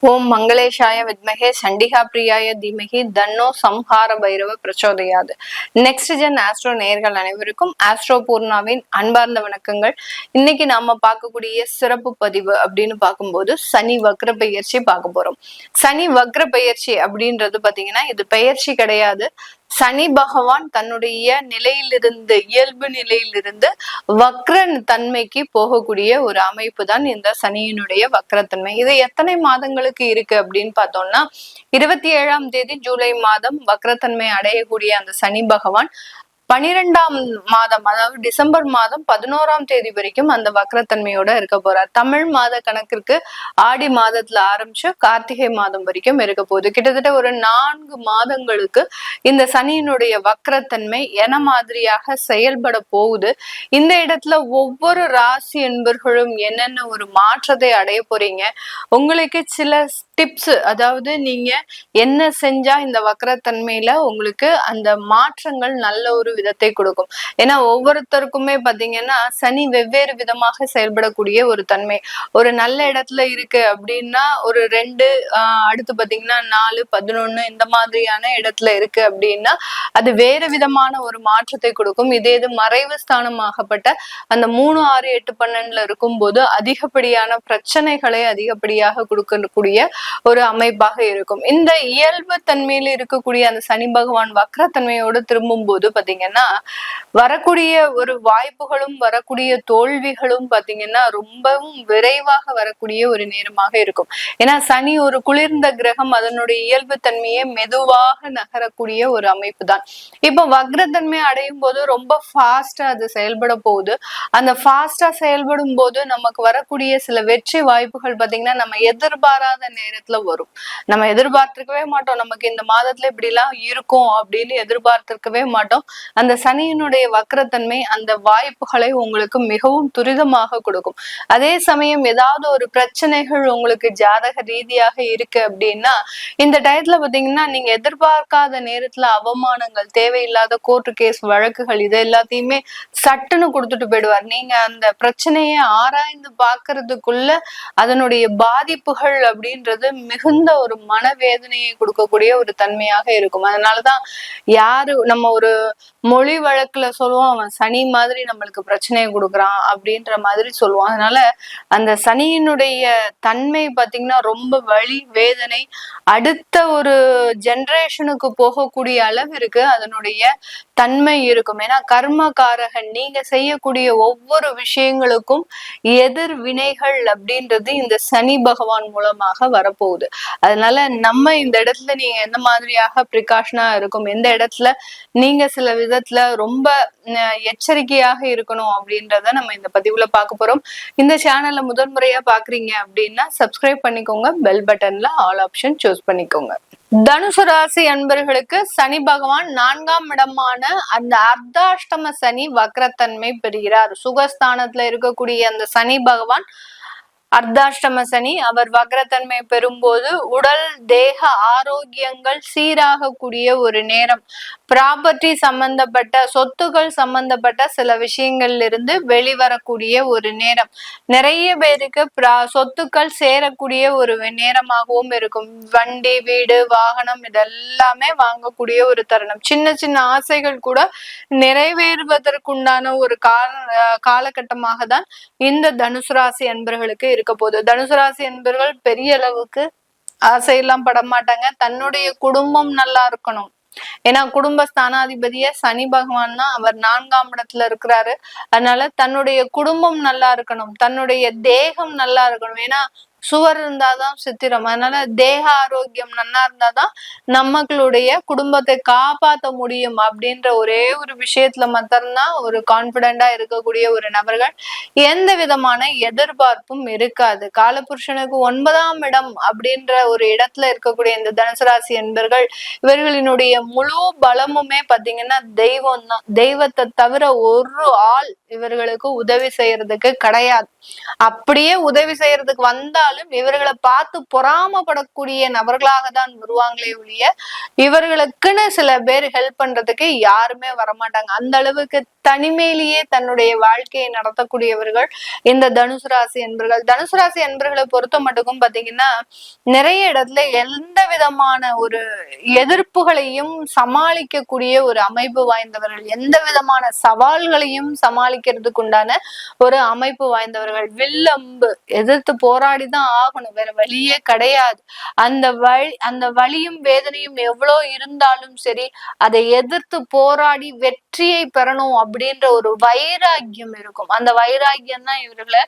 ஓம் மங்களேஷாய வித்மகே சண்டிகா பிரியாய தீமகி தன்னோ சம்ஹார பைரவ பிரச்சோதயாது. நெக்ஸ்ட் ஜென் ஆஸ்ட்ரோ நேயர்கள் அனைவருக்கும் ஆஸ்ட்ரோ பூர்ணாவின் அன்பார்ந்த வணக்கங்கள். இன்னைக்கு நாம பார்க்கக்கூடிய சிறப்பு பதிவு அப்படின்னு பார்க்கும்போது சனி வக்ர பெயர்ச்சி பார்க்க போறோம். சனி வக்ர பெயர்ச்சி அப்படின்றது பாத்தீங்கன்னா இது பெயர்ச்சி கிடையாது. சனி பகவான் தன்னுடைய நிலையிலிருந்து இயல்பு நிலையிலிருந்து வக்ர தன்மைக்கு போகக்கூடிய ஒரு அமைப்பு தான் இந்த சனியினுடைய வக்ரத்தன்மை. இது எத்தனை மாதங்களுக்கு இருக்கு அப்படின்னு பார்த்தோம்னா 27ஆம் தேதி ஜூலை மாதம் வக்ரத்தன்மை அடையக்கூடிய அந்த சனி பகவான் 12ஆம் மாதம் அதாவது டிசம்பர் மாதம் 11ஆம் தேதி வரைக்கும் அந்த வக்ரத்தன்மையோட இருக்க போறார். தமிழ் மாத கணக்கிற்கு ஆடி மாதத்துல ஆரம்பிச்சு கார்த்திகை மாதம் வரைக்கும் இருக்க போகுது. கிட்டத்தட்ட ஒரு 4 மாதங்களுக்கு இந்த சனியினுடைய வக்ரத்தன்மை என மாதிரியாக செயல்பட போகுது. இந்த இடத்துல ஒவ்வொரு ராசி என்பர்களும் என்னென்ன ஒரு மாற்றத்தை அடைய போறீங்க, உங்களுக்கு சில டிப்ஸ், அதாவது நீங்க என்ன செஞ்சா இந்த வக்ரத்தன்மையில உங்களுக்கு அந்த மாற்றங்கள் நல்ல ஒரு விதத்தை கொடுக்கும். ஏன்னா ஒவ்வொருத்தருக்குமே பாத்தீங்கன்னா சனி வெவ்வேறு விதமாக செயல்படக்கூடிய ஒரு தன்மை. ஒரு நல்ல இடத்துல இருக்கு அப்படின்னா ஒரு 2 அடுத்து பாத்தீங்கன்னா 4 11 இந்த மாதிரியான இடத்துல இருக்கு அப்படின்னா அது வேறு விதமான ஒரு மாற்றத்தை கொடுக்கும். இதே இது மறைவு ஸ்தானமாகப்பட்ட அந்த 3 6 8 12ல இருக்கும் போது அதிகப்படியான பிரச்சனைகளை அதிகப்படியாக கொடுக்கக்கூடிய ஒரு அமைப்பாக இருக்கும். இந்த இயல்பு தன்மையில இருக்கக்கூடிய அந்த சனி பகவான் வக்ரத்தன்மையோடு திரும்பும் போது பாத்தீங்கன்னா வரக்கூடிய ஒரு வாய்ப்புகளும் வரக்கூடிய தோல்விகளும் பாத்தீங்கன்னா ரொம்பவும் விரைவாக வரக்கூடிய ஒரு நேரமாக இருக்கும். ஏன்னா சனி ஒரு குளிர்ந்த கிரகம், அதனுடைய இயல்பு தன்மையை மெதுவாக நகரக்கூடிய ஒரு அமைப்பு தான். இப்ப வக்ரத்தன்மை அடையும் போது ரொம்ப ஃபாஸ்டா அது செயல்பட போகுது. அந்த ஃபாஸ்டா செயல்படும் போது நமக்கு வரக்கூடிய சில வெற்றி வாய்ப்புகள் பாத்தீங்கன்னா நம்ம எதிர்பாராத நேரத்துல வரும். நம்ம எதிர்பார்த்திருக்கவே மாட்டோம் நமக்கு இந்த மாதத்துல இப்படி எல்லாம் இருக்கும் அப்படின்னு எதிர்பார்த்திருக்கவே மாட்டோம். அந்த சனியினுடைய வக்ரத்தன்மை அந்த வாய்ப்புகளை உங்களுக்கு மிகவும் துரிதமாக கொடுக்கும். அதே சமயம் ஏதாவது ஒரு பிரச்சனைகள் உங்களுக்கு ஜாதக ரீதியாக இருக்கு அப்படின்னா இந்த டயத்துல பாத்தீங்கன்னா நீங்க எதிர்பார்க்காத நேரத்துல அவமானங்கள், தேவையில்லாத கோர்ட்டு கேஸ் வழக்குகள் இது எல்லாத்தையுமே சட்டுன்னு கொடுத்துட்டு போயிடுவார். நீங்க அந்த பிரச்சனையை ஆராய்ந்து பாக்குறதுக்குள்ள அதனுடைய பாதிப்புகள் அப்படின்றது மிகுந்த ஒரு மனவேதனையை கொடுக்கக்கூடிய ஒரு தன்மையாக இருக்கும். அதனாலதான் யாரு நம்ம ஒரு மொழி வழக்குல சொல்லுவோம் அவன் சனி மாதிரி நம்மளுக்கு பிரச்சனையை கொடுக்குறான் அப்படின்ற மாதிரி சொல்லுவோம். அதனால அந்த சனியினுடைய தன்மை பாத்தீங்கன்னா ரொம்ப வலி வேதனை அடுத்த ஒரு ஜெனரேஷனுக்கு போகக்கூடிய அளவிற்கு அதனுடைய தன்மை இருக்கும். ஏன்னா கர்மகாரகன், நீங்க செய்யக்கூடிய ஒவ்வொரு விஷயங்களுக்கும் எதிர் வினைகள் அப்படின்றது இந்த சனி பகவான் மூலமாக வரப்போகுது. அதனால நம்ம இந்த இடத்துல நீங்க எந்த மாதிரியாக பிரிகாஷனா இருக்கும், எந்த இடத்துல நீங்க சில விதத்துல ரொம்ப எச்சரிக்கையாக இருக்கணும் அப்படின்றத நம்ம இந்த பதிவுல பார்க்க போறோம். இந்த சேனல்ல முதல் முறையா பாக்குறீங்க அப்படின்னா சப்ஸ்கிரைப் பண்ணிக்கோங்க, பெல் பட்டன்ல ஆல் ஆப்ஷன் சூஸ் பண்ணிக்கோங்க. தனுசு ராசி அன்பர்களுக்கு சனி பகவான் 4ஆம் இடமான அந்த அர்த்தாஷ்டம சனி வக்ரத்தன்மை பெறுகிறார். சுகஸ்தானத்துல இருக்கக்கூடிய அந்த சனி பகவான் அர்த்தாஷ்டம சனி அவர் வக்ரத்தன்மை பெறும்போது உடல் தேக ஆரோக்கியங்கள் சீராக கூடிய ஒரு நேரம். ப்ராப்பர்ட்டி சம்பந்தப்பட்ட சொத்துக்கள் சம்பந்தப்பட்ட சில விஷயங்கள்ல இருந்து வெளிவரக்கூடிய ஒரு நேரம். நிறைய பேருக்கு சொத்துக்கள் சேரக்கூடிய ஒரு நேரமாகவும் இருக்கும். வண்டி, வீடு, வாகனம் இதெல்லாமே வாங்கக்கூடிய ஒரு தருணம். சின்ன சின்ன ஆசைகள் கூட நிறைவேறுவதற்குண்டான ஒரு காலகட்டமாக தான் இந்த தனுசு ராசி அன்பர்களுக்கு இருக்க போகுது. தனுசு ராசி அன்பர்கள் பெரிய அளவுக்கு ஆசையெல்லாம் பட மாட்டாங்க. தன்னுடைய குடும்பம் நல்லா இருக்கணும். ஏன்னா குடும்ப ஸ்தானாதிபதிய சனி பகவான் தான், அவர் 4ஆம் இடத்துல இருக்கிறாரு. அதனால தன்னுடைய குடும்பம் நல்லா இருக்கணும், தன்னுடைய தேகம் நல்லா இருக்கணும். ஏன்னா சுவர் இருந்தாதான் சித்திரம். அதனால தேக ஆரோக்கியம் நல்லா இருந்தாதான் நம்மளுடைய குடும்பத்தை காப்பாற்ற முடியும் அப்படின்ற ஒரே ஒரு விஷயத்துல மட்டும்தான் ஒரு கான்பிடண்டா இருக்கக்கூடிய ஒரு நபர்கள். எந்த விதமான எதிர்பார்ப்பும் இருக்காது. காலபுருஷனுக்கு 9ஆம் இடம் அப்படின்ற ஒரு இடத்துல இருக்கக்கூடிய இந்த தனுசு ராசி என்பர்கள் இவர்களினுடைய முழு பலமுமே பாத்தீங்கன்னா தெய்வம் தான். தெய்வத்தை தவிர ஒரு ஆள் இவர்களுக்கு உதவி செய்யறதுக்கு கிடையாது. அப்படியே உதவி செய்யறதுக்கு வந்தாலும் இருந்தாலும் இவர்களை பார்த்து பொறாமப்படக்கூடிய நபர்களாக தான் வருவாங்களே ஒழிய இவர்களுக்குன்னு சில பேர் ஹெல்ப் பண்றதுக்கு யாருமே வரமாட்டாங்க. அந்த அளவுக்கு தனிமையிலேயே தன்னுடைய வாழ்க்கையை நடத்தக்கூடியவர்கள் இந்த தனுசு ராசி என்பர்கள். தனுசு ராசி என்பர்களை பொறுத்த மட்டுக்கும் பாத்தீங்கன்னா நிறைய இடத்துல எந்த விதமான ஒரு எதிர்ப்புகளையும் சமாளிக்கக்கூடிய ஒரு அமைப்பு வாய்ந்தவர்கள், எந்த விதமான சவால்களையும் சமாளிக்கிறதுக்கு உண்டான ஒரு அமைப்பு வாய்ந்தவர்கள். வில்லம்பு எதிர்த்து போராடிதான் ஆகணும், வேற வழியே கிடையாது. அந்த வலியும் வேதனையும் எவ்வளோ இருந்தாலும் சரி அதை எதிர்த்து போராடி வெற்றியை பெறணும் அப்படின்ற ஒரு வைராக்கியம் இருக்கும். அந்த வைராக்கியம் தான் இவர்களை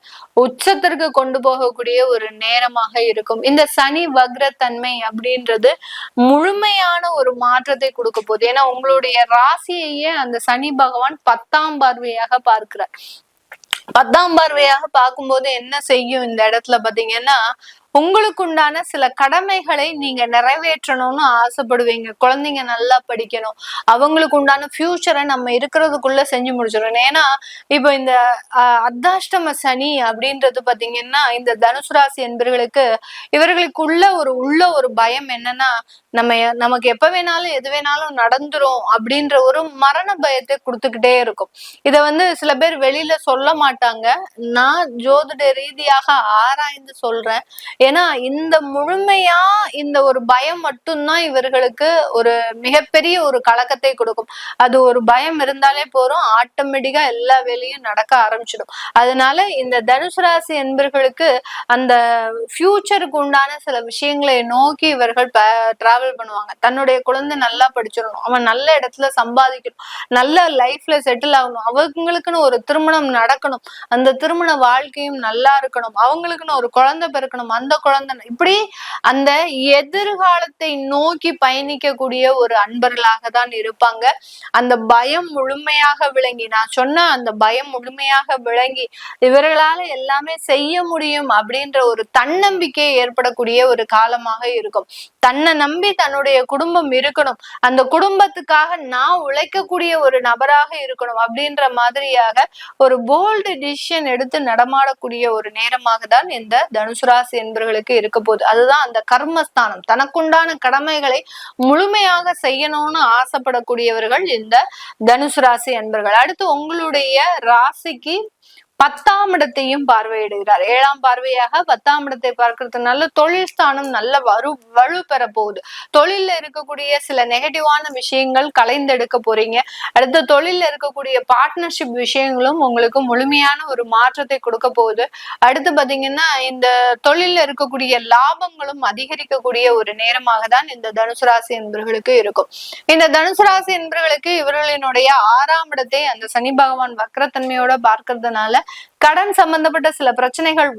உச்சத்திற்கு கொண்டு போகக்கூடிய ஒரு நேரமாக இருக்கும். இந்த சனி வக்ரத்தன்மை அப்படின்றது முழுமையான ஒரு மாற்றத்தை கொடுக்க போகுது. ஏன்னா உங்களுடைய ராசியையே அந்த சனி பகவான் 10ஆம் பார்வையாக பார்க்கிறார். 10ஆம் பார்வையாக பார்க்கும்போது என்ன செய்யும் இந்த இடத்துல பாத்தீங்கன்னா, உங்களுக்கு உண்டான சில கடமைகளை நீங்க நிறைவேற்றணும்னு ஆசைப்படுவீங்க. குழந்தைங்க நல்லா படிக்கணும், அவங்களுக்கு உண்டான ஃபியூச்சரை நம்ம இருக்கிறதுக்குள்ள செஞ்சு முடிச்சிடணும். ஏன்னா இப்போ இந்த அர்த்தாஷ்டம சனி அப்படின்றது பாத்தீங்கன்னா இந்த தனுசு ராசி என்பவர்களுக்கு இவர்களுக்குள்ள ஒரு பயம் என்னன்னா, நமக்கு எப்ப வேணாலும் எது வேணாலும் நடந்துரும் அப்படின்ற ஒரு மரண பயத்தை கொடுத்துக்கிட்டே இருக்கும். இத சில பேர் வெளியில சொல்ல மாட்டாங்க, நான் ஜோதிட ரீதியாக ஆராய்ந்து சொல்றேன். ஏன்னா இந்த முழுமையா இந்த ஒரு பயம் மட்டும்தான் இவர்களுக்கு ஒரு மிகப்பெரிய ஒரு கலக்கத்தை கொடுக்கும். அது ஒரு பயம் இருந்தாலே போறோம், ஆட்டோமேட்டிக்கா எல்லா வேலையும் நடக்க ஆரம்பிச்சிடும். அதனால இந்த தனுசு ராசி என்பவர்களுக்கு அந்த ஃபியூச்சருக்கு உண்டான சில விஷயங்களை நோக்கி இவர்கள் டிராவல் பண்ணுவாங்க. தன்னுடைய குழந்தை நல்லா படிச்சிடணும், அவன் நல்ல இடத்துல சம்பாதிக்கணும், நல்ல லைஃப்ல செட்டில் ஆகணும், அவங்களுக்குன்னு ஒரு திருமணம் நடக்கணும், அந்த திருமண வாழ்க்கையும் நல்லா இருக்கணும், அவங்களுக்குன்னு ஒரு குழந்தை பிறக்கணும், அந்த குழந்தை இப்படி அந்த எதிர்காலத்தை நோக்கி பயணிக்கக்கூடிய ஒரு அன்பர்களாக தான் இருப்பாங்க. அந்த பயம் முழுமையாக விளங்கி, நான் சொன்ன அந்த பயம் முழுமையாக விளங்கி இவர்களால எல்லாமே செய்ய முடியும் அப்படின்ற ஒரு தன்னம்பிக்கை ஏற்படக்கூடிய ஒரு காலமாக இருக்கும். தன்னை நம்பி தன்னுடைய குடும்பம் இருக்கணும், அந்த குடும்பத்துக்காக நான் உழைக்கக்கூடிய ஒரு நபராக இருக்கணும் அப்படின்ற மாதிரியாக ஒரு போல்டு டிசிஷன் எடுத்து நடமாடக்கூடிய ஒரு நேரமாக தான் இந்த தனுசு ராசி என்பவர்களுக்கு இருக்க போகுது. அதுதான் அந்த கர்மஸ்தானம். தனக்குண்டான கடமைகளை முழுமையாக செய்யணும்னு ஆசைப்படக்கூடியவர்கள் இந்த தனுசு ராசி என்பவர்கள். அடுத்து உங்களுடைய ராசிக்கு 10ஆம் இடத்தையும் பார்வையிடுகிறார். 7ஆம் பார்வையாக 10ஆம் இடத்தை பார்க்கறதுனால தொழில் ஸ்தானம் நல்ல வலு பெற போகுது. தொழில இருக்கக்கூடிய சில நெகட்டிவான விஷயங்கள் கலைந்தெடுக்க போறீங்க. அடுத்த தொழில இருக்கக்கூடிய பார்ட்னர்ஷிப் விஷயங்களும் உங்களுக்கு முழுமையான ஒரு மாற்றத்தை கொடுக்க போகுது. அடுத்து பாத்தீங்கன்னா இந்த தொழில இருக்கக்கூடிய லாபங்களும் அதிகரிக்கக்கூடிய ஒரு நேரமாக தான் இந்த தனுசு ராசி என்பவர்களுக்கு இருக்கும். இந்த தனுசு ராசி என்பவர்களுக்கு இவர்களினுடைய 6ஆம் இடத்தை அந்த சனி பகவான் வக்ரத்தன்மையோட பார்க்கறதுனால கடன் சம்பந்தப்பட்ட சில பிரச்சனைகள்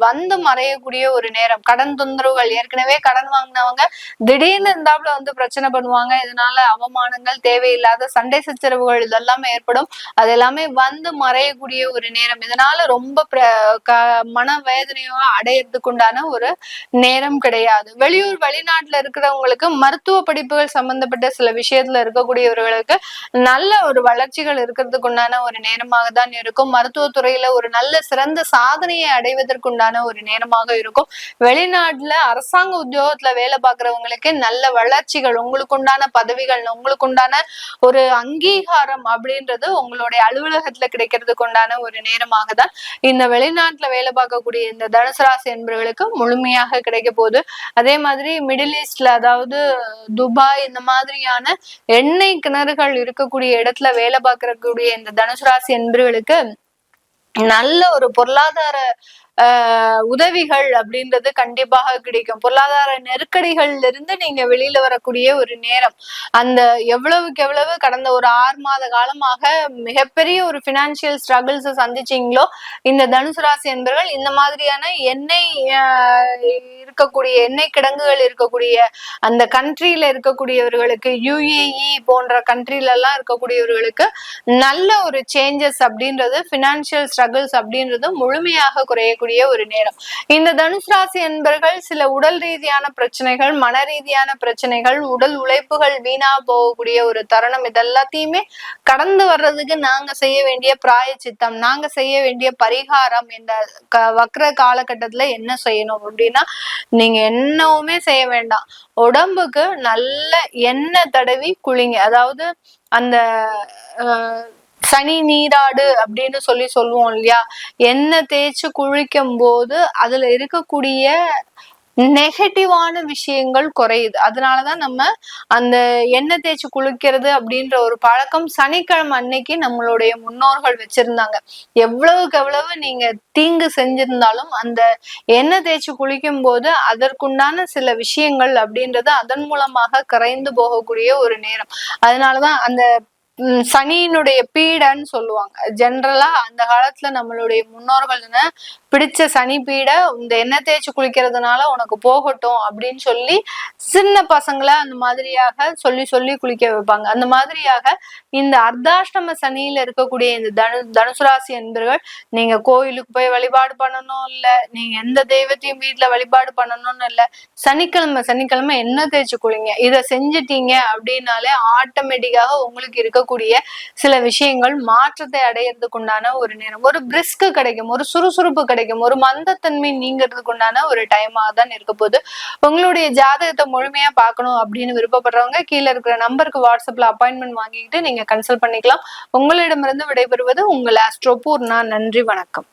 மறையக்கூடிய ஒரு நேரம். கடன் தொந்தரவுகள், ஏற்கனவே கடன் வாங்கினவங்க திடீர்னு இருந்தாப்புல பிரச்சனை பண்ணுவாங்க. இதனால அவமானங்கள், தேவையில்லாத சண்டை சச்சரவுகள் இதெல்லாமே ஏற்படும். அது எல்லாமே மறையக்கூடிய ஒரு நேரம். இதனால ரொம்ப மன வேதனையோ அடையறதுக்கு உண்டான ஒரு நேரம் கிடையாது. வெளியூர் வெளிநாட்டுல இருக்கிறவங்களுக்கு மருத்துவ படிப்புகள் சம்பந்தப்பட்ட சில விஷயத்துல இருக்கக்கூடியவர்களுக்கு நல்ல ஒரு வளர்ச்சிகள் இருக்கிறதுக்கு உண்டான ஒரு நேரமாக தான் இருக்கும். மருத்துவத்துறையில ஒரு நல்ல சிறந்த சாதனையை அடைவதற்குண்டான ஒரு நேரமாக இருக்கும். வெளிநாட்டுல அரசாங்க உத்தியோகத்துல வேலை பார்க்கறவங்களுக்கு நல்ல வளர்ச்சிகள், உங்களுக்கு உண்டான பதவிகள், உங்களுக்கு உண்டான ஒரு அங்கீகாரம் அப்படின்றது உங்களுடைய அலுவலகத்துல கிடைக்கிறதுக்கு உண்டான ஒரு நேரமாக தான் இந்த வெளிநாட்டுல வேலை பார்க்கக்கூடிய இந்த தனுசு ராசி என்பவர்களுக்கு முழுமையாக கிடைக்க போகுது. அதே மாதிரி மிடில் ஈஸ்ட்ல, அதாவது துபாய், இந்த மாதிரியான எண்ணெய் கிணறுகள் இருக்கக்கூடிய இடத்துல வேலை பார்க்கக்கூடிய இந்த தனுசு ராசி என்பவர்களுக்கு நல்ல ஒரு பொருளாதார உதவிகள் அப்படின்றது கண்டிப்பாக கிடைக்கும். பொருளாதார நெருக்கடிகள்ல இருந்து நீங்க வெளியில வரக்கூடிய ஒரு நேரம். அந்த எவ்வளவுக்கு எவ்வளவு கடந்த ஒரு 6 மாத காலமாக மிகப்பெரிய ஒரு பினான்சியல் ஸ்ட்ரகிள்ஸ் சந்திச்சீங்களோ இந்த தனுசு ராசி என்பவர்கள் இந்த மாதிரியான எண்ணெய் கிடங்குகள் இருக்கக்கூடிய அந்த கண்ட்ரியில இருக்கக்கூடியவர்களுக்கு, UAE போன்ற கண்ட்ரில எல்லாம் இருக்கக்கூடியவர்களுக்கு நல்ல ஒரு சேஞ்சஸ் அப்படின்றது, பினான்சியல் ஸ்ட்ரகிள்ஸ் அப்படின்றது முழுமையாக குறைய அமையக்கூடிய ஒரு நேரம். இந்த தனுசு ராசி என்பர்கள் சில உடல் ரீதியான பிரச்சனைகள், மன ரீதியான பிரச்சனைகள், உடல் உழைப்புகள் வீணா போகக்கூடிய ஒரு தருணம், இதெல்லாத்தையுமே கடந்து வர்றதுக்கு நாங்க செய்ய வேண்டிய பிராயச்சித்தம், நாங்க செய்ய வேண்டிய பரிகாரம், இந்த வக்ர காலகட்டத்துல என்ன செய்யணும் அப்படின்னா, நீங்க என்னவுமே செய்ய வேண்டாம். உடம்புக்கு நல்ல எண்ணெய் தடவி குளிங்க. அதாவது அந்த சனி நீராடு அப்படின்னு சொல்லுவோம் இல்லையா, எண்ணெய் தேய்ச்சு குளிக்கும் போது அதுல இருக்கக்கூடிய நெகட்டிவான விஷயங்கள் குறையுது. அதனாலதான் நம்ம அந்த எண்ணெய் தேய்ச்சி குளிக்கிறது அப்படின்ற ஒரு பழக்கம் சனிக்கிழமை அன்னைக்கு நம்மளுடைய முன்னோர்கள் வச்சிருந்தாங்க. எவ்வளவுக்கு எவ்வளவு நீங்க தீங்கு செஞ்சிருந்தாலும் அந்த எண்ணெய் தேய்ச்சி குளிக்கும் போது அதற்குண்டான சில விஷயங்கள் அப்படின்றது அதன் மூலமாக கரைந்து போகக்கூடிய ஒரு நேரம். அதனாலதான் அந்த சனியினுடைய பீடன்னு சொல்லுவாங்க. ஜென்ரலா அந்த காலத்துல நம்மளுடைய முன்னோர்கள் பிடிச்ச சனி பீடை இந்த எண்ணெய் தேய்ச்சி குளிக்கிறதுனால உனக்கு போகட்டும் அப்படின்னு சொல்லி சின்ன பசங்களை அந்த மாதிரியாக சொல்லி குளிக்க வைப்பாங்க. அந்த மாதிரியாக இந்த அர்த்தாஷ்டம சனியில இருக்கக்கூடிய இந்த தனுசு ராசி என்பர்கள் நீங்க கோயிலுக்கு போய் வழிபாடு பண்ணணும் இல்ல, நீங்க எந்த தெய்வத்தையும் வீட்டுல வழிபாடு பண்ணணும்னு இல்ல, சனிக்கிழமை எண்ணெய் தேய்ச்சி குளிங்க. இதை செஞ்சிட்டீங்க அப்படின்னாலே ஆட்டோமேட்டிக்காக உங்களுக்கு இருக்கக்கூடிய சில விஷயங்கள் மாற்றத்தை அடையிறதுக்கு உண்டான ஒரு நேரம், ஒரு பிரிஸ்க் கிடைக்கும், ஒரு சுறுசுறுப்பு கிடைக்கும், ஒரு மந்தத்தன்மை நீங்கிறதுக்கு உண்டான ஒரு டைமா தான் இருக்க போகுது. உங்களுடைய ஜாதகத்தை முழுமையா பார்க்கணும் அப்படின்னு விருப்பப்படுறவங்க கீழே இருக்கிற நம்பருக்கு வாட்ஸ்அப்ல அப்பாயின்மெண்ட் வாங்கிக்கிட்டு நீங்க கன்சல்ட் பண்ணிக்கலாம். உங்களிடமிருந்து விடைபெறுவது உங்கள் ஆஸ்ட்ரோ பூர்ணா. நன்றி, வணக்கம்.